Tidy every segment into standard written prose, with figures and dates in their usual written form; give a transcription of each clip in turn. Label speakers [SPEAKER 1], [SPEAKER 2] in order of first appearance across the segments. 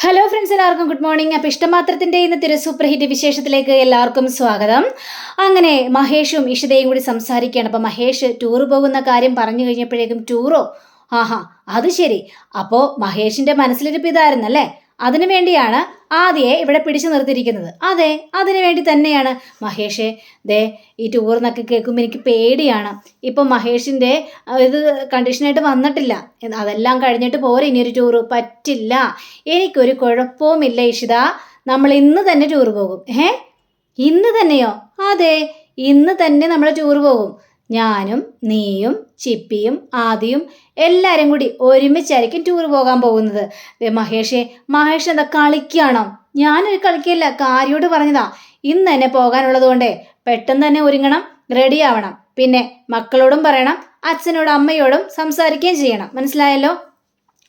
[SPEAKER 1] Hello friends, എല്ലാവർക്കും good morning. അപ്പോൾ ഇഷ്ടമാത്രത്തിൻ്റെ ഇന്നത്തെ ഒരു സൂപ്പർ ഹിറ്റ് വിശേഷത്തിലേക്ക് എല്ലാവർക്കും സ്വാഗതം. അങ്ങനെ മഹേഷും ഇഷിതയും കൂടി സംസാരിക്കുകയാണ്. അപ്പോൾ മഹേഷ് ടൂർ പോകുന്ന കാര്യം പറഞ്ഞു കഴിഞ്ഞപ്പോഴേക്കും ടൂറോ, ആഹാ അത് ശരി, അപ്പോൾ മഹേഷിൻ്റെ മനസ്സിലിരിപ്പ് ഇതായിരുന്നല്ലേ, അതിനു വേണ്ടിയാണ് ആദ്യയെ ഇവിടെ പിടിച്ചു നിർത്തിയിരിക്കുന്നത്. അതെ, അതിനു വേണ്ടി തന്നെയാണ്. മഹേഷേ, ദേ ഈ ടൂർ എന്നൊക്കെ കേൾക്കുമ്പോൾ എനിക്ക് പേടിയാണ്. ഇപ്പം മഹേഷിൻ്റെ ഇത് കണ്ടീഷനായിട്ട് വന്നിട്ടില്ല, അതെല്ലാം കഴിഞ്ഞിട്ട് പോരെ ഇനിയൊരു ടൂറ്. പറ്റില്ല, എനിക്കൊരു കുഴപ്പവുമില്ല ഇഷിത, നമ്മൾ ഇന്ന് തന്നെ ടൂർ പോകും. ഇന്ന് തന്നെയോ? അതെ, ഇന്ന് തന്നെ നമ്മൾ ടൂർ പോകും. ഞാനും നീയും ചിപ്പിയും ആദിയും എല്ലാവരും കൂടി ഒരുമിച്ചായിരിക്കും ടൂർ പോകാൻ പോകുന്നത്. മഹേഷ് എന്താ കളിക്കുകയാണോ? ഞാനൊരു കളിക്കല്ല, കാര്യോട് പറഞ്ഞതാ. ഇന്ന് തന്നെ പോകാനുള്ളത് കൊണ്ടേ പെട്ടെന്ന് തന്നെ ഒരുങ്ങണം, റെഡി ആവണം. പിന്നെ മക്കളോടും പറയണം, അച്ഛനോടും അമ്മയോടും സംസാരിക്കുകയും ചെയ്യണം. മനസ്സിലായല്ലോ?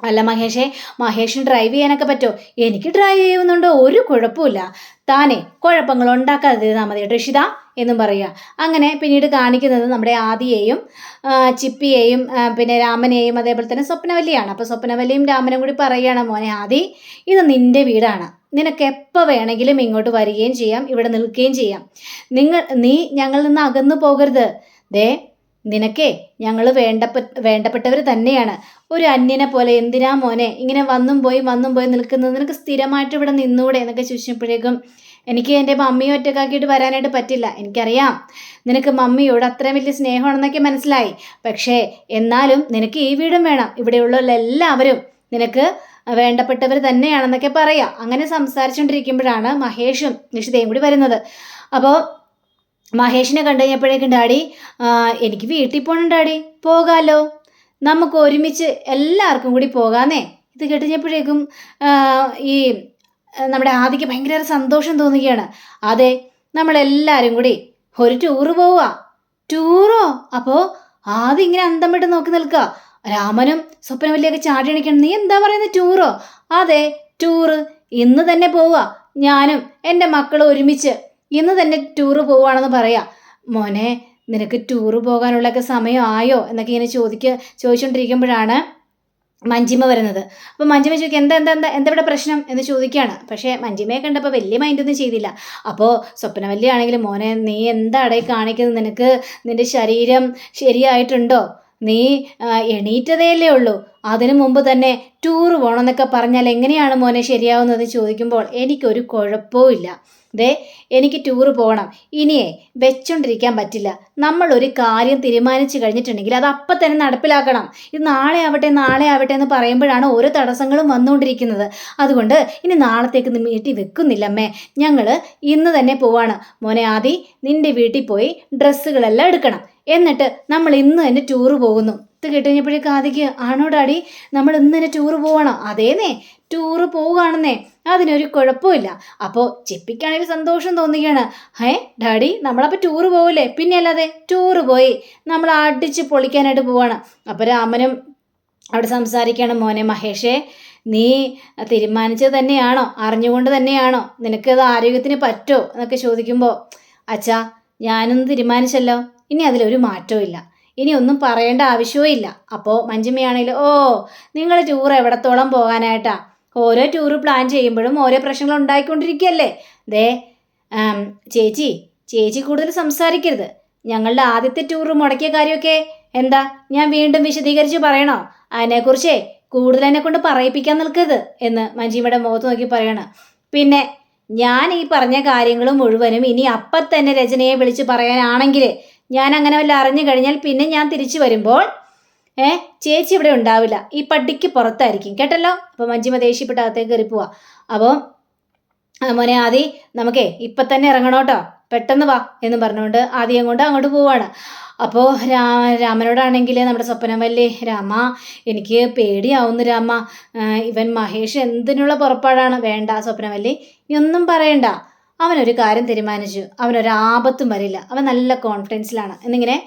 [SPEAKER 1] അല്ല മഹേഷിന് ഡ്രൈവ് ചെയ്യാനൊക്കെ പറ്റുമോ? എനിക്ക് ഡ്രൈവ് ചെയ്യുന്നുണ്ടോ ഒരു കുഴപ്പമില്ല. താനെ കുഴപ്പങ്ങൾ ഉണ്ടാക്കാതിരുന്നാൽ മതി രക്ഷിത എന്നും പറയുക. അങ്ങനെ പിന്നീട് കാണിക്കുന്നത് നമ്മുടെ ആദിയെയും ചിപ്പിയെയും പിന്നെ രാമനെയും അതേപോലെ തന്നെ സ്വപ്നവല്ലിയാണ്. അപ്പോൾ സ്വപ്നവല്ലിയും രാമനും കൂടി പറയുകയാണ്, മോനെ ആദി, ഇത് നിൻ്റെ വീടാണ്, നിനക്ക് എപ്പോൾ വേണമെങ്കിലും ഇങ്ങോട്ട് വരികയും ചെയ്യാം, ഇവിടെ നിൽക്കുകയും ചെയ്യാം. നീ ഞങ്ങളിൽ നിന്ന് അകന്നു പോകരുത്. ദേ നിനക്കേ ഞങ്ങൾ വേണ്ടപ്പെട്ടവർ തന്നെയാണ്. ഒരു അന്യനെ പോലെ എന്തിനാ മോനെ ഇങ്ങനെ വന്നും പോയി നിൽക്കുന്നത്? നിനക്ക് സ്ഥിരമായിട്ട് ഇവിടെ നിന്നൂടെ എന്നൊക്കെ ചോദിച്ചപ്പോഴേക്കും, എനിക്ക് എൻ്റെ മമ്മിയെ ഒറ്റക്കാക്കിയിട്ട് വരാനായിട്ട് പറ്റില്ല. എനിക്കറിയാം നിനക്ക് മമ്മിയോട് അത്രയും വലിയ സ്നേഹമാണെന്നൊക്കെ മനസ്സിലായി. പക്ഷേ എന്നാലും നിനക്ക് ഈ വീടും വേണം, ഇവിടെയുള്ള എല്ലാവരും നിനക്ക് വേണ്ടപ്പെട്ടവർ തന്നെയാണെന്നൊക്കെ പറയാം. അങ്ങനെ സംസാരിച്ചുകൊണ്ടിരിക്കുമ്പോഴാണ് മഹേഷും നിഷിതയും കൂടി വരുന്നത്. അപ്പോൾ മഹേഷിനെ കണ്ടു കഴിഞ്ഞപ്പോഴേക്കും, ഡാഡി എനിക്ക് വീട്ടിൽ പോകണം ഡാഡി. പോകാമല്ലോ, നമുക്ക് ഒരുമിച്ച് എല്ലാവർക്കും കൂടി പോകാന്നേ. ഇത് കേട്ടുകഴിഞ്ഞപ്പോഴേക്കും ഈ നമ്മുടെ ആദിക്ക് ഭയങ്കര സന്തോഷം തോന്നുകയാണ്. അതെ, നമ്മളെല്ലാവരും കൂടി ഒരു ടൂറ് പോവുക. ടൂറോ? അപ്പോൾ ആദ്യം ഇങ്ങനെ അന്തം വിട്ട് നോക്കി നിൽക്കുക. രാമനും സ്വപ്നവല്ലിയൊക്കെ ചാടി എണിക്കണം. നീ എന്താ പറയുന്നത്? ടൂറോ? അതെ, ടൂറ് ഇന്ന് തന്നെ പോവുക. ഞാനും എൻ്റെ മക്കളും ഒരുമിച്ച് ഇന്ന് തന്നെ ടൂറ് പോവുകയാണെന്ന് പറയാം. മോനെ, നിനക്ക് ടൂറ് പോകാനുള്ളൊക്കെ സമയമായോ എന്നൊക്കെ ഇങ്ങനെ ചോദിച്ചുകൊണ്ടിരിക്കുമ്പോഴാണ് മഞ്ജിമ വരുന്നത്. അപ്പോൾ മഞ്ജിമ ചോദിക്കുക, എന്താ ഇവിടെ പ്രശ്നം എന്ന് ചോദിക്കുകയാണ്. പക്ഷേ മഞ്ജിമയെ കണ്ടപ്പോൾ വലിയ മൈൻഡൊന്നും ചെയ്തില്ല. അപ്പോൾ സ്വപ്നവല്ലി ആണെങ്കിലും, മോനെ നീ എന്താടേ കാണിക്കുന്നത്? നിനക്ക് നിൻ്റെ ശരീരം ശരിയായിട്ടുണ്ടോ? നീ എണീറ്റതേയല്ലേ ഉള്ളൂ, അതിനു മുമ്പ് തന്നെ ടൂറ് പോകണമെന്നൊക്കെ പറഞ്ഞാൽ എങ്ങനെയാണ് മോനെ ശരിയാവുന്നത് ചോദിക്കുമ്പോൾ, എനിക്കൊരു കുഴപ്പവും. ദേ എനിക്ക് ടൂറ് പോകണം. ഇനിയേ വെച്ചോണ്ടിരിക്കാൻ പറ്റില്ല. നമ്മളൊരു കാര്യം തീരുമാനിച്ചു കഴിഞ്ഞിട്ടുണ്ടെങ്കിൽ അത് അപ്പം തന്നെ നടപ്പിലാക്കണം. ഇത് നാളെ ആവട്ടെ എന്ന് പറയുമ്പോഴാണ് ഓരോ തടസ്സങ്ങളും വന്നുകൊണ്ടിരിക്കുന്നത്. അതുകൊണ്ട് ഇനി നാളത്തേക്ക് നീട്ടി വെക്കുന്നില്ല അമ്മേ, ഞങ്ങൾ ഇന്ന് തന്നെ പോവാണ്. മോനെ ആദി, നിൻ്റെ വീട്ടിൽ പോയി ഡ്രസ്സുകളെല്ലാം എടുക്കണം. എന്നിട്ട് നമ്മൾ ഇന്ന് തന്നെ ടൂറ് പോകുന്നു. ഇത് കേട്ടുകഴിഞ്ഞപ്പോഴേക്കും ആദിക്ക്, ആണോ ഡാഡി, നമ്മൾ ഇന്ന് തന്നെ ടൂറ് പോകണം? അതേന്നേ, ടൂറ് പോവുകയാണെന്നേ, അതിനൊരു കുഴപ്പമില്ല. അപ്പോൾ ചിപ്പിക്കാണെങ്കിൽ സന്തോഷം തോന്നുകയാണ്. ഡാഡി, നമ്മളപ്പോൾ ടൂറ് പോവില്ലേ? പിന്നെ അല്ലാതെ ടൂറ് പോയി നമ്മൾ അടിച്ച് പൊളിക്കാനായിട്ട് പോവാണ്. അപ്പോൾ രാമനും അവിടെ സംസാരിക്കുകയാണ്, മോനെ മഹേഷേ, നീ തീരുമാനിച്ചത് തന്നെയാണോ? അറിഞ്ഞുകൊണ്ട് തന്നെയാണോ? നിനക്കത് ആരോഗ്യത്തിന് പറ്റുമോ എന്നൊക്കെ ചോദിക്കുമ്പോൾ, അച്ഛാ ഞാനൊന്ന് തീരുമാനിച്ചല്ലോ, ഇനി അതിലൊരു മാറ്റവും ഇല്ല, ഇനി ഒന്നും പറയേണ്ട ആവശ്യവും ഇല്ല. അപ്പോൾ മഞ്ജിമയാണെങ്കിൽ, നിങ്ങൾ ടൂർ എവിടത്തോളം പോകാനായിട്ടാ? ഓരോ ടൂറ് പ്ലാൻ ചെയ്യുമ്പോഴും ഓരോ പ്രശ്നങ്ങൾ ഉണ്ടായിക്കൊണ്ടിരിക്കുകയല്ലേ. ദേ ചേച്ചി കൂടുതൽ സംസാരിക്കരുത്. ഞങ്ങളുടെ ആദ്യത്തെ ടൂറ് മുടക്കിയ കാര്യമൊക്കെ എന്താ ഞാൻ വീണ്ടും വിശദീകരിച്ച് പറയണോ? അതിനെക്കുറിച്ചേ കൂടുതൽ എന്നെ കൊണ്ട് പറയിപ്പിക്കാൻ നിൽക്കരുത് എന്ന് മഞ്ജിമയുടെ മുഖത്ത് നോക്കി പറയണം. പിന്നെ ഞാൻ ഈ പറഞ്ഞ കാര്യങ്ങൾ മുഴുവനും ഇനി അപ്പം തന്നെ രചനയെ വിളിച്ച് പറയാനാണെങ്കിൽ, ഞാൻ അങ്ങനെ വല്ല അറിഞ്ഞു കഴിഞ്ഞാൽ പിന്നെ ഞാൻ തിരിച്ചു വരുമ്പോൾ ചേച്ചി ഇവിടെ ഉണ്ടാവില്ല, ഈ പട്ടിക്ക് പുറത്തായിരിക്കും, കേട്ടല്ലോ. അപ്പോൾ മഞ്ജിമ ദേഷ്യപ്പെട്ട അകത്തേക്ക് കയറി പോവാ. അപ്പോൾ മോനെ ആദി, നമുക്കേ ഇപ്പം തന്നെ ഇറങ്ങണോട്ടോ, പെട്ടെന്ന് വാ എന്ന് പറഞ്ഞുകൊണ്ട് ആദിയും കൊണ്ട് അങ്ങോട്ട് പോവാണ്. അപ്പോൾ രാമനോടാണെങ്കിൽ നമ്മുടെ സ്വപ്നവല്ലി, രാമ എനിക്ക് പേടിയാവുന്നു രാമ, ഇവൻ മഹേഷ് എന്തിനുള്ള പുറപ്പാടാണ്? വേണ്ട സ്വപ്നവല്ലി, ഇനി ഒന്നും പറയണ്ട, അവനൊരു കാര്യം തീരുമാനിച്ചു, അവനൊരാപത്തും വരില്ല, അവൻ നല്ല കോൺഫിഡൻസിലാണ് എന്നിങ്ങനെ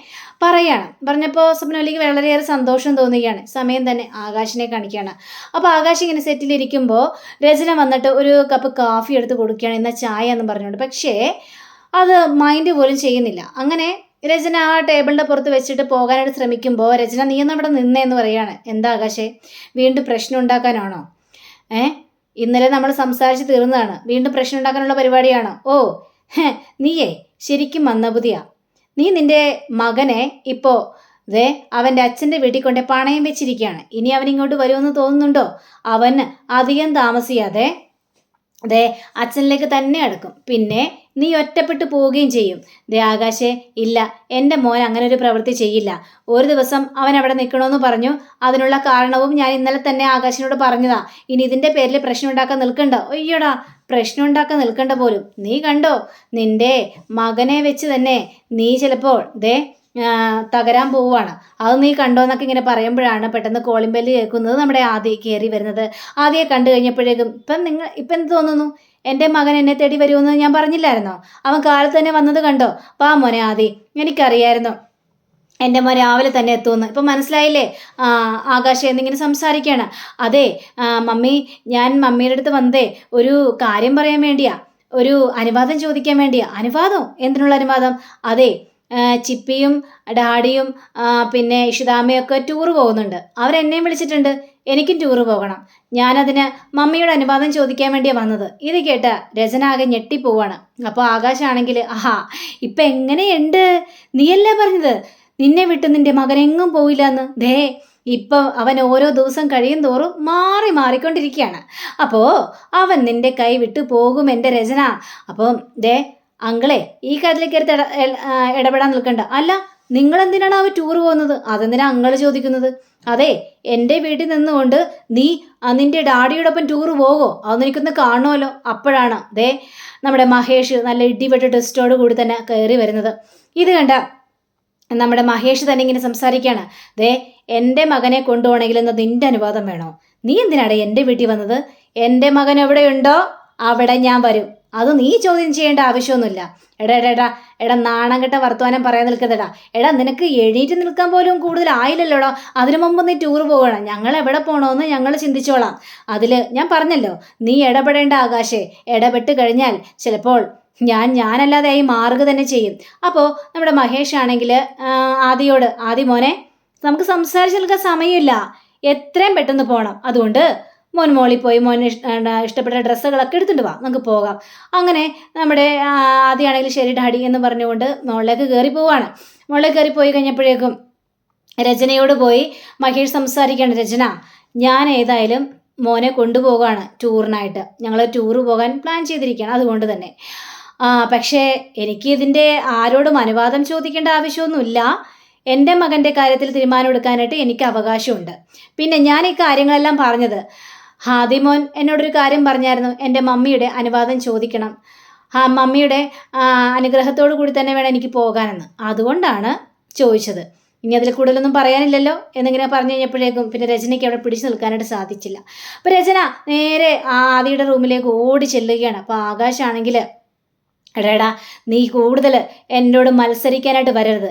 [SPEAKER 1] പറഞ്ഞപ്പോൾ സ്വപ്നവല്ലിക്ക് വളരെയേറെ സന്തോഷം തോന്നുകയാണ്. സമയം തന്നെ ആകാശിനെ കാണിക്കുകയാണ്. അപ്പോൾ ആകാശ് ഇങ്ങനെ സെറ്റിലിരിക്കുമ്പോൾ രചന വന്നിട്ട് ഒരു കപ്പ് കാഫി എടുത്ത് കൊടുക്കുകയാണ്, എന്നാൽ ചായ എന്ന് പറഞ്ഞുകൊണ്ട്. പക്ഷേ അത് മൈൻഡ് പോലും ചെയ്യുന്നില്ല. അങ്ങനെ രചന ആ ടേബിളിൻ്റെ പുറത്ത് വെച്ചിട്ട് പോകാനായിട്ട് ശ്രമിക്കുമ്പോൾ, രചന നീ ഒന്ന് അവിടെ നിന്നേ എന്ന് പറയുകയാണ്. എന്താ ആകാശേ, വീണ്ടും പ്രശ്നം ഉണ്ടാക്കാനാണോ? ഇന്നലെ നമ്മൾ സംസാരിച്ച് തീർന്നതാണ്. വീണ്ടും പ്രശ്നം ഉണ്ടാക്കാനുള്ള പരിപാടിയാണോ? ഓ നീയേ ശരിക്കും മന്ദബുദ്ധിയാ. നീ നിന്റെ മകനെ ഇപ്പോൾ ദേ അവൻ്റെ അച്ഛൻ്റെ വീട്ടിൽ കൊണ്ട് പണയം വെച്ചിരിക്കുകയാണ്. ഇനി അവൻ ഇങ്ങോട്ട് വരുമെന്ന് തോന്നുന്നുണ്ടോ? അവന് അധികം താമസിയാതെ ദേ അച്ഛനിലേക്ക് തന്നെ അടുക്കും. പിന്നെ നീ ഒറ്റപ്പെട്ടു പോവുകയും ചെയ്യും. ദേ ആകാശേ, ഇല്ല, എൻ്റെ മോൻ അങ്ങനെ ഒരു പ്രവൃത്തി ചെയ്യില്ല. ഒരു ദിവസം അവൻ അവിടെ നിൽക്കണമെന്ന് പറഞ്ഞു. അതിനുള്ള കാരണവും ഞാൻ ഇന്നലെ തന്നെ ആകാശിനോട് പറഞ്ഞതാ. ഇനി ഇതിൻ്റെ പേരിൽ പ്രശ്നം ഉണ്ടാക്കാൻ നിൽക്കണ്ട. അയ്യോടാ, പ്രശ്നം ഉണ്ടാക്കാൻ നിൽക്കണ്ട പോലും. നീ കണ്ടോ, നിന്റെ മകനെ വെച്ച് തന്നെ നീ ചിലപ്പോൾ ദേ തകരാൻ പോവുകയാണ്. അത് നീ കണ്ടോ എന്നൊക്കെ ഇങ്ങനെ പറയുമ്പോഴാണ് പെട്ടെന്ന് കോളിംഗ് ബെല്ല് കേൾക്കുന്നത്. നമ്മുടെ ആദ്യ കയറി വരുന്നത്. ആദ്യം കണ്ടു കഴിഞ്ഞപ്പോഴേക്കും ഇപ്പം എന്ത് തോന്നുന്നു? എൻ്റെ മകൻ എന്നെ തേടി വരുമെന്ന് ഞാൻ പറഞ്ഞില്ലായിരുന്നോ? അവൻ കാലത്ത് തന്നെ വന്നത് കണ്ടോ? വാ മോനെ ആദി, എനിക്കറിയായിരുന്നു എൻ്റെ മോൻ രാവിലെ തന്നെ എത്തുമെന്ന്. ഇപ്പം മനസ്സിലായില്ലേ? ആകാശം എന്നിങ്ങനെ സംസാരിക്കുകയാണ്. അതെ മമ്മി, ഞാൻ മമ്മിയുടെ അടുത്ത് വന്നതേ ഒരു കാര്യം പറയാൻ വേണ്ടിയാ, ഒരു അനുവാദം ചോദിക്കാൻ വേണ്ടിയാ. അനുവാദം? എന്തിനുള്ള അനുവാദം? അതെ, ചിപ്പിയും ഡാഡിയും പിന്നെ ഇഷിതാമ്മയൊക്കെ ടൂറ് പോകുന്നുണ്ട്. അവരെന്നെയും വിളിച്ചിട്ടുണ്ട്. എനിക്കും ടൂറ് പോകണം. ഞാനതിന് മമ്മിയുടെ അനുവാദം ചോദിക്കാൻ വേണ്ടിയാണ് വന്നത്. ഇത് കേട്ട രചന ആകെ ഞെട്ടിപ്പോവാണ്. അപ്പോൾ ആകാശാണെങ്കിൽ ഇപ്പം എങ്ങനെയുണ്ട്? നീയല്ലേ പറഞ്ഞത് നിന്നെ വിട്ട് നിന്റെ മകൻ എങ്ങും പോയില്ല എന്ന്? ദേ ഇപ്പം അവൻ ഓരോ ദിവസം കഴിയും തോറും മാറിക്കൊണ്ടിരിക്കുകയാണ്. അപ്പോൾ അവൻ നിന്റെ കൈ വിട്ടു പോകും എൻ്റെ രചന. അപ്പം ദേ അങ്കിളെ, ഈ കാര്യത്തിലേക്ക് ഇടപെടാൻ നിൽക്കണ്ട. അല്ല, നിങ്ങളെന്തിനാണ് അവർ ടൂർ പോകുന്നത്? അതെന്തിനാ അങ്ങൾ ചോദിക്കുന്നത്? അതെ, എൻ്റെ വീട്ടിൽ നിന്നുകൊണ്ട് നീ നിൻ്റെ ഡാഡിയോടൊപ്പം ടൂർ പോകുമോ? അതൊന്നും എനിക്കൊന്ന് കാണുമല്ലോ. അപ്പോഴാണ് ദേ നമ്മുടെ മഹേഷ് നല്ല ഇടിവെട്ട് ടെസ്റ്റോട് കൂടി തന്നെ കയറി വരുന്നത്. ഇത് കണ്ട നമ്മുടെ മഹേഷ് തന്നെ ഇങ്ങനെ സംസാരിക്കുകയാണ്. ദേ എൻ്റെ മകനെ കൊണ്ടുപോകണമെങ്കിൽ എന്ന് നിൻ്റെ അനുവാദം വേണോ? നീ എന്തിനാണ് എൻ്റെ വീട്ടിൽ വന്നത്? എൻ്റെ മകൻ എവിടെയുണ്ടോ അവിടെ ഞാൻ വരും. അത് നീ ചോദ്യം ചെയ്യേണ്ട ആവശ്യമൊന്നുമില്ല. എടാ നാണം കെട്ട വർത്തമാനം പറയാൻ നിൽക്കതടാ. നിനക്ക് എണീറ്റ് നിൽക്കാൻ പോലും കൂടുതൽ ആയില്ലല്ലോടാ. അതിനു മുമ്പ് നീ ടൂർ പോകണം. ഞങ്ങൾ എവിടെ പോകണമെന്ന് ഞങ്ങൾ ചിന്തിച്ചോളാം. അതിൽ ഞാൻ പറഞ്ഞല്ലോ, നീ ഇടപെടേണ്ട ആകാശേ. ഇടപെട്ട് കഴിഞ്ഞാൽ ചിലപ്പോൾ ഞാനല്ലാതെ ആയി മാറുക തന്നെ ചെയ്യും. അപ്പോൾ നമ്മുടെ മഹേഷ് ആണെങ്കിൽ ആദി മോനെ, നമുക്ക് സംസാരിച്ച് നിൽക്കാൻ സമയമില്ല, എത്രയും പെട്ടെന്ന് പോകണം. അതുകൊണ്ട് മോളിൽ പോയി ഇഷ്ടപ്പെട്ട ഡ്രസ്സുകളൊക്കെ എടുത്തിട്ട് വാ, നമുക്ക് പോകാം. അങ്ങനെ നമ്മുടെ ആദ്യമാണെങ്കിൽ ശരി ഡാഡി എന്ന് പറഞ്ഞുകൊണ്ട് മുകളിലേക്ക് കയറി പോവാണ്. മുകളിലേക്ക് കയറി പോയി കഴിഞ്ഞപ്പോഴേക്കും രചനയോട് പോയി മഹേഷ് സംസാരിക്കുകയാണ്. രചന, ഞാൻ ഏതായാലും മോനെ കൊണ്ടുപോകാണ് ടൂറിനായിട്ട്. ഞങ്ങൾ ടൂറ് പോകാൻ പ്ലാൻ ചെയ്തിരിക്കുകയാണ്. അതുകൊണ്ട് തന്നെ പക്ഷേ എനിക്ക് ഇതിൻ്റെ ആരോടും അനുവാദം ചോദിക്കേണ്ട ആവശ്യമൊന്നുമില്ല. എൻ്റെ മകൻ്റെ കാര്യത്തിൽ തീരുമാനം എടുക്കാനായിട്ട് എനിക്ക് അവകാശമുണ്ട്. പിന്നെ ഞാൻ ഈ കാര്യങ്ങളെല്ലാം പറഞ്ഞത്, ഹാദിമോൻ എന്നോടൊരു കാര്യം പറഞ്ഞായിരുന്നു, എൻ്റെ മമ്മിയുടെ അനുവാദം ചോദിക്കണം, മമ്മിയുടെ അനുഗ്രഹത്തോടു കൂടി തന്നെ വേണം എനിക്ക് പോകാനെന്ന്. അതുകൊണ്ടാണ് ചോദിച്ചത്. ഇനി അതിൽ കൂടുതലൊന്നും പറയാനില്ലല്ലോ എന്നിങ്ങനെ പറഞ്ഞു കഴിഞ്ഞപ്പോഴേക്കും പിന്നെ രചനയ്ക്ക് അവിടെ പിടിച്ചു നിൽക്കാനായിട്ട് സാധിച്ചില്ല. അപ്പോൾ രചന നേരെ ആദിയുടെ റൂമിലേക്ക് ഓടി ചെല്ലുകയാണ്. അപ്പോൾ ആകാശാണെങ്കിൽ, എടാ നീ കൂടുതൽ എന്നോട് മത്സരിക്കാനായിട്ട് വരരുത്.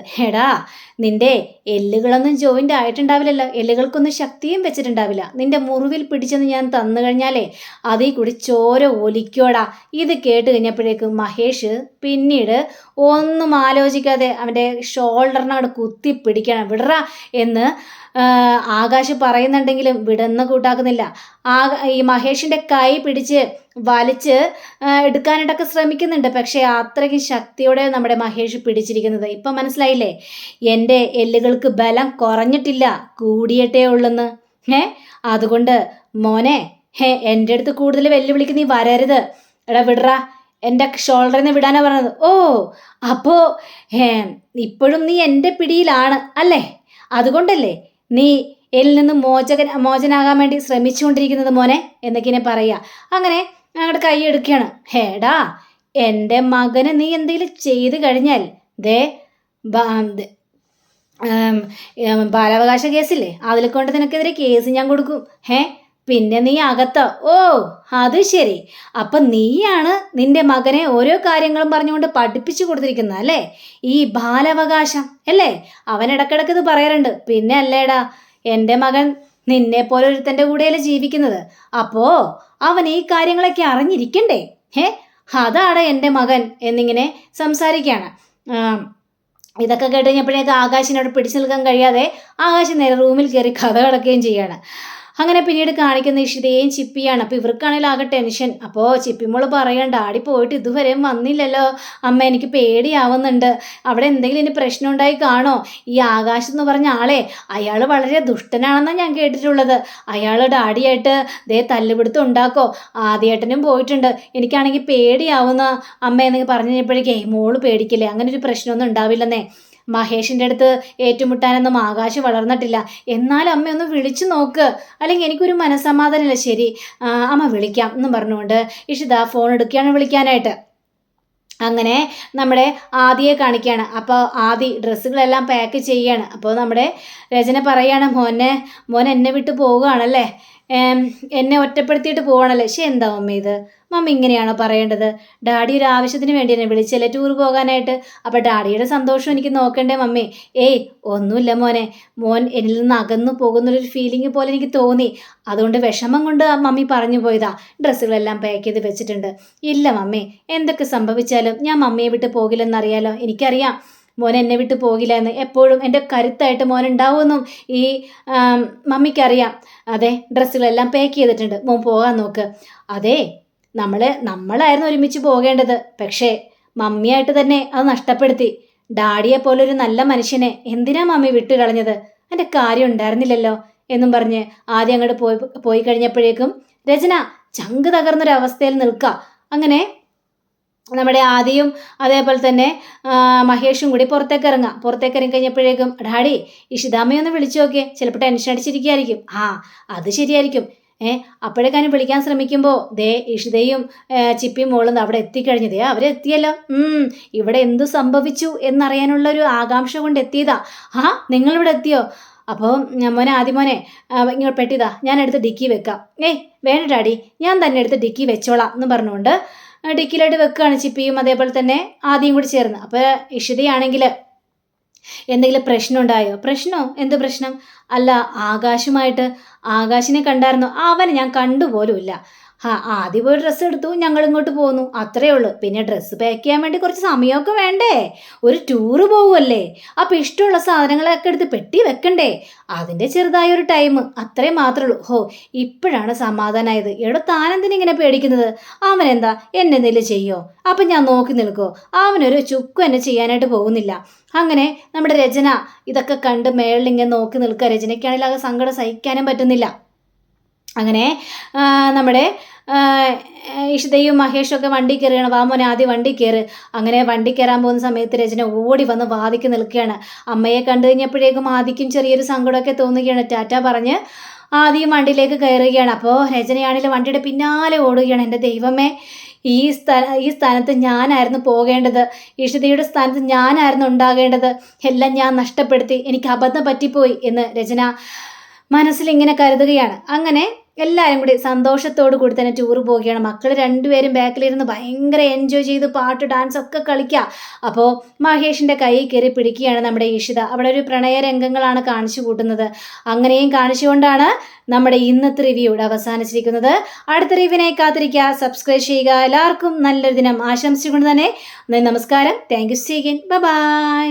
[SPEAKER 1] നിന്റെ എല്ലുകളൊന്നും ജോയിൻ്റ് ആയിട്ടുണ്ടാവില്ലല്ലോ, എല്ലുകൾക്കൊന്നും ശക്തിയും വെച്ചിട്ടുണ്ടാവില്ല. നിന്റെ മുറിവിൽ പിടിച്ചെന്ന് ഞാൻ തന്നു കഴിഞ്ഞാലേ അതിൽ കൂടി ചോര ഒലിക്കോടാ. ഇത് കേട്ട് കഴിഞ്ഞപ്പോഴേക്കും മഹേഷ് പിന്നീട് ഒന്നും ആലോചിക്കാതെ അവൻ്റെ ഷോൾഡറിനോട് കുത്തി പിടിക്കണം. വിടറ എന്ന് ആകാശ് പറയുന്നുണ്ടെങ്കിലും വിടുന്ന കൂട്ടാക്കുന്നില്ല. ഈ മഹേഷിൻ്റെ കൈ പിടിച്ച് വലിച്ച് എടുക്കാനായിട്ടൊക്കെ ശ്രമിക്കുന്നുണ്ട്. പക്ഷേ അത്രയ്ക്ക് ശക്തിയോടെ നമ്മുടെ മഹേഷ് പിടിച്ചിരിക്കുന്നത്. ഇപ്പം മനസ്സിലായില്ലേ, എൻ്റെ എല്ലുകൾക്ക് ബലം കുറഞ്ഞിട്ടില്ല, കൂടിയിട്ടേ ഉള്ളെന്ന്. അതുകൊണ്ട് മോനെ, എൻ്റെ അടുത്ത് കൂടുതൽ വെല്ലുവിളിക്ക് നീ വരരുത്. വിടറ, എൻ്റെ ഷോൾഡറിൽ നിന്ന് വിടാനാ പറഞ്ഞത്. ഓ, അപ്പോൾ ഇപ്പോഴും നീ എൻ്റെ പിടിയിലാണ് അല്ലേ? അതുകൊണ്ടല്ലേ നീ എന്നിൽ നിന്ന് മോചനാകാൻ വേണ്ടി ശ്രമിച്ചുകൊണ്ടിരിക്കുന്നത് മോനെ എന്നൊക്കെ ഇങ്ങനെ പറയുക. അങ്ങനെ ഞങ്ങളുടെ കൈ എടുക്കുകയാണ്. എൻ്റെ മകന് നീ എന്തെങ്കിലും ചെയ്ത് കഴിഞ്ഞാൽ ദേ ബാലാവകാശ കേസില്ലേ, അതിൽ കൊണ്ട് നിനക്കെതിരെ കേസ് ഞാൻ കൊടുക്കും. പിന്നെ നീ അകത്തോ? ഓ, അത് ശരി. അപ്പം നീയാണ് നിന്റെ മകനെ ഓരോ കാര്യങ്ങളും പറഞ്ഞുകൊണ്ട് പഠിപ്പിച്ചു കൊടുത്തിരിക്കുന്നത് അല്ലേ? ഈ ബാലാവകാശം അല്ലേ? അവൻ ഇടക്കിടക്ക് ഇത് പറയാറുണ്ട്. പിന്നെ അല്ലേടാ, എൻ്റെ മകൻ നിന്നെ പോലെ ഒരുത്തൻ്റെ കൂടെയല്ലേ ജീവിക്കുന്നത്. അപ്പോൾ അവൻ ഈ കാര്യങ്ങളൊക്കെ അറിഞ്ഞിരിക്കണ്ടേ? അതാണ് എൻ്റെ മകൻ എന്നിങ്ങനെ സംസാരിക്കുകയാണ്. ഇതൊക്കെ കേട്ട് കഴിഞ്ഞപ്പോഴേക്ക് ആകാശിനോട് പിടിച്ചു നിൽക്കാൻ കഴിയാതെ ആകാശ് നേരെ റൂമിൽ കയറി കഥ കിടക്കുകയും ചെയ്യാണ്. അങ്ങനെ പിന്നീട് കാണിക്കുന്ന ഇഷിതയും ചിപ്പിയാണ്. അപ്പോൾ ഇവർക്കാണെങ്കിൽ ആകെ ടെൻഷൻ. അപ്പോൾ ചിപ്പിമോള് പറയണ്ട, ഡാഡി പോയിട്ട് ഇതുവരെയും വന്നില്ലല്ലോ അമ്മ, എനിക്ക് പേടിയാവുന്നുണ്ട്. അവിടെ എന്തെങ്കിലും ഇനി പ്രശ്നം ഉണ്ടായി കാണോ? ഈ ആകാശ് എന്ന് പറഞ്ഞ ആളെ, അയാൾ വളരെ ദുഷ്ടനാണെന്നാണ് ഞാൻ കേട്ടിട്ടുള്ളത്. അയാൾ ഡാഡിയായിട്ട് ദേ തല്ലുപിടുത്തം ഉണ്ടാക്കോ? ആദ്യേട്ടനും പോയിട്ടുണ്ട്. എനിക്കാണെങ്കിൽ പേടിയാവുന്ന അമ്മ എന്നൊക്കെ പറഞ്ഞു കഴിഞ്ഞപ്പോഴേക്കേ മോള് പേടിക്കില്ലേ, അങ്ങനെ ഒരു പ്രശ്നമൊന്നും ഉണ്ടാവില്ലെന്നേ. മഹേഷിൻ്റെ അടുത്ത് ഏറ്റുമുട്ടാനൊന്നും ആകാശ് വളർന്നിട്ടില്ല. എന്നാലും അമ്മ ഒന്ന് വിളിച്ചു നോക്ക്, അല്ലെങ്കിൽ എനിക്കൊരു മനസ്സമാധാനമില്ല. ശരി അമ്മ വിളിക്കാം എന്നും പറഞ്ഞുകൊണ്ട് ഇഷിത ഫോൺ എടുക്കുകയാണ് വിളിക്കാനായിട്ട്. അങ്ങനെ നമ്മുടെ ആദിയെ കാണിക്കുകയാണ്. അപ്പോൾ ആദി ഡ്രസ്സുകളെല്ലാം പാക്ക് ചെയ്യാണ്. അപ്പോൾ നമ്മുടെ രചന പറയാണ്, മോൻ എന്നെ വിട്ട് പോവുകയാണല്ലേ, എന്നെ ഒറ്റപ്പെടുത്തിയിട്ട് പോവാണല്ലേ. പക്ഷെ എന്താ മമ്മി ഇത്, മമ്മി ഇങ്ങനെയാണോ പറയേണ്ടത്? ഡാഡി ഒരു ആവശ്യത്തിന് വേണ്ടി എന്നെ വിളിച്ചല്ലേ ടൂർ പോകാനായിട്ട്. അപ്പോൾ ഡാഡിയുടെ സന്തോഷം എനിക്ക് നോക്കണ്ടേ മമ്മി? ഏയ് ഒന്നുമില്ല മോൻ എന്നിൽ നിന്ന് അകന്നു പോകുന്നൊരു ഫീലിംഗ് പോലെ എനിക്ക് തോന്നി. അതുകൊണ്ട് വിഷമം കൊണ്ട് മമ്മി പറഞ്ഞു പോയതാ. ഡ്രസ്സുകളെല്ലാം പാക്ക് ചെയ്ത് വെച്ചിട്ടുണ്ട്. ഇല്ല മമ്മി, എന്തൊക്കെ സംഭവിച്ചാലും ഞാൻ മമ്മിയെ വിട്ട് പോകില്ലെന്നറിയാലോ. എനിക്കറിയാം മോൻ എന്നെ വിട്ട് പോകില്ല എന്ന്. എപ്പോഴും എൻ്റെ കരുത്തായിട്ട് മോൻ ഉണ്ടാവുമെന്നും ഈ മമ്മിക്കറിയാം. അതെ, ഡ്രസ്സുകളെല്ലാം പാക്ക് ചെയ്തിട്ടുണ്ട്, മോൻ പോകാൻ നോക്ക്. അതെ, നമ്മളായിരുന്നു ഒരുമിച്ച് പോകേണ്ടത്. പക്ഷേ മമ്മിയായിട്ട് തന്നെ അത് നഷ്ടപ്പെടുത്തി. ഡാഡിയെ പോലൊരു നല്ല മനുഷ്യനെ എന്തിനാ മമ്മി വിട്ടു കളഞ്ഞത്? എൻ്റെ കാര്യം ഉണ്ടായിരുന്നില്ലല്ലോ എന്നും പറഞ്ഞ് ആദ്യം അങ്ങോട്ട് പോയി കഴിഞ്ഞപ്പോഴേക്കും രചന ചങ്ക് തകർന്നൊരവസ്ഥയിൽ നിൽക്കുക. അങ്ങനെ നമ്മുടെ ആദിയും അതേപോലെ തന്നെ മഹേഷും കൂടി പുറത്തേക്ക് ഇറങ്ങി കഴിഞ്ഞപ്പോഴേക്കും ഡാഡി ഇഷിതാമ്മയൊന്ന് വിളിച്ചു നോക്കിയേ, ചിലപ്പോൾ ടെൻഷൻ അടിച്ചിരിക്കുകയായിരിക്കും. അത് ശരിയായിരിക്കും. അപ്പോഴേക്കാനും വിളിക്കാൻ ശ്രമിക്കുമ്പോൾ ദേ ഇഷിതയും ചിപ്പിയും മോളും അവിടെ എത്തിക്കഴിഞ്ഞതേ. അവരെത്തിയല്ലോ. ഇവിടെ എന്തു സംഭവിച്ചു എന്നറിയാനുള്ള ഒരു ആകാംക്ഷ കൊണ്ട് എത്തിയതാ. നിങ്ങളിവിടെ എത്തിയോ? അപ്പോൾ മോനെ ഇങ്ങോട്ട് പെട്ടിതാ, ഞാൻ എടുത്ത് ഡിക്കി വെക്കാം. വേണ്ട ഡാഡി, ഞാൻ തന്നെ എടുത്ത് ഡിക്കി വെച്ചോളാം എന്ന് പറഞ്ഞുകൊണ്ട് ഡിക്കിയിലായിട്ട് വെക്കുകയാണ് ചിപ്പിയും അതേപോലെ തന്നെ ആദ്യം കൂടി ചേർന്ന്. അപ്പോൾ ഇഷിതയാണെങ്കിൽ എന്തെങ്കിലും പ്രശ്നം ഉണ്ടായോ? എന്ത് പ്രശ്നം? അല്ല, ആകാശിനെ കണ്ടായിരുന്നു? അവനെ ഞാൻ കണ്ടുപോലുമില്ല. ആദ്യം പോയി ഡ്രസ്സ് എടുത്തു, ഞങ്ങൾ ഇങ്ങോട്ട് പോന്നു, അത്രയേ ഉള്ളൂ. പിന്നെ ഡ്രസ്സ് പാക്ക് ചെയ്യാൻ വേണ്ടി കുറച്ച് സമയമൊക്കെ വേണ്ടേ? ഒരു ടൂറ് പോകുമല്ലേ, അപ്പം ഇഷ്ടമുള്ള സാധനങ്ങളൊക്കെ എടുത്ത് പെട്ടി വെക്കണ്ടേ? അതിൻ്റെ ചെറുതായൊരു ടൈം, അത്രയും മാത്രമേ ഉള്ളൂ. ഇപ്പോഴാണ് സമാധാനമായത്. എടോ താനെന്തിനിങ്ങനെ പേടിക്കുന്നത്? അവനെന്താ എന്നെ എന്തെങ്കിലും ചെയ്യോ? അപ്പം ഞാൻ നോക്കി നിൽക്കോ? അവനൊരു ചുക്കും എന്നെ ചെയ്യാനായിട്ട് പോകുന്നില്ല. അങ്ങനെ നമ്മുടെ രചന ഇതൊക്കെ കണ്ട് മേളിലിങ്ങനെ നോക്കി നിൽക്കുക. രചനയ്ക്കാണെങ്കിൽ ആ സങ്കടം സഹിക്കാനും പറ്റുന്നില്ല. അങ്ങനെ നമ്മുടെ ഇഷിതയും മഹേഷും ഒക്കെ വണ്ടി കയറുകയാണ്. വാമോനെ ആദ്യം വണ്ടി കയറ്. അങ്ങനെ വണ്ടി കയറാൻ പോകുന്ന സമയത്ത് രചന ഓടി വന്ന് വാദിക്ക് നിൽക്കുകയാണ്. അമ്മയെ കണ്ടു കഴിഞ്ഞപ്പോഴേക്കും ആദിക്കും ചെറിയൊരു സങ്കടമൊക്കെ തോന്നുകയാണ്. ടാറ്റ പറഞ്ഞ് ആദ്യം വണ്ടിയിലേക്ക് കയറുകയാണ്. അപ്പോൾ രചനയാണെങ്കിൽ വണ്ടിയുടെ പിന്നാലെ ഓടുകയാണ്. എൻ്റെ ദൈവമേ, ഈ സ്ഥാനത്ത് ഞാനായിരുന്നു പോകേണ്ടത്. ഇഷിതയുടെ സ്ഥാനത്ത് ഞാനായിരുന്നു ഉണ്ടാകേണ്ടത്. എല്ലാം ഞാൻ നഷ്ടപ്പെടുത്തി. എനിക്ക് അബദ്ധം പറ്റിപ്പോയി എന്ന് രചന മനസ്സിലിങ്ങനെ കരുതുകയാണ്. അങ്ങനെ എല്ലാവരും കൂടി സന്തോഷത്തോടു കൂടി തന്നെ ടൂർ പോവുകയാണ്. മക്കൾ രണ്ടുപേരും ബാക്കിലിരുന്ന് ഭയങ്കര എൻജോയ് ചെയ്ത് പാട്ട് ഡാൻസ് ഒക്കെ കളിക്കുക. അപ്പോൾ മഹേഷിൻ്റെ കൈ കയറി പിടിക്കുകയാണ് നമ്മുടെ ഇഷിത. അവിടെ ഒരു പ്രണയ രംഗങ്ങളാണ് കാണിച്ചു കൂട്ടുന്നത്. അങ്ങനെയും കാണിച്ചുകൊണ്ടാണ് നമ്മുടെ ഇന്നത്തെ റിവ്യൂ ഇവിടെ അവസാനിച്ചിരിക്കുന്നത്. അടുത്ത റിവ്യൂവിനായി കാത്തിരിക്കുക, സബ്സ്ക്രൈബ് ചെയ്യുക. എല്ലാവർക്കും നല്ലൊരു ദിനം ആശംസിച്ചുകൊണ്ട് തന്നെ നമസ്കാരം. Thank you. See again. By.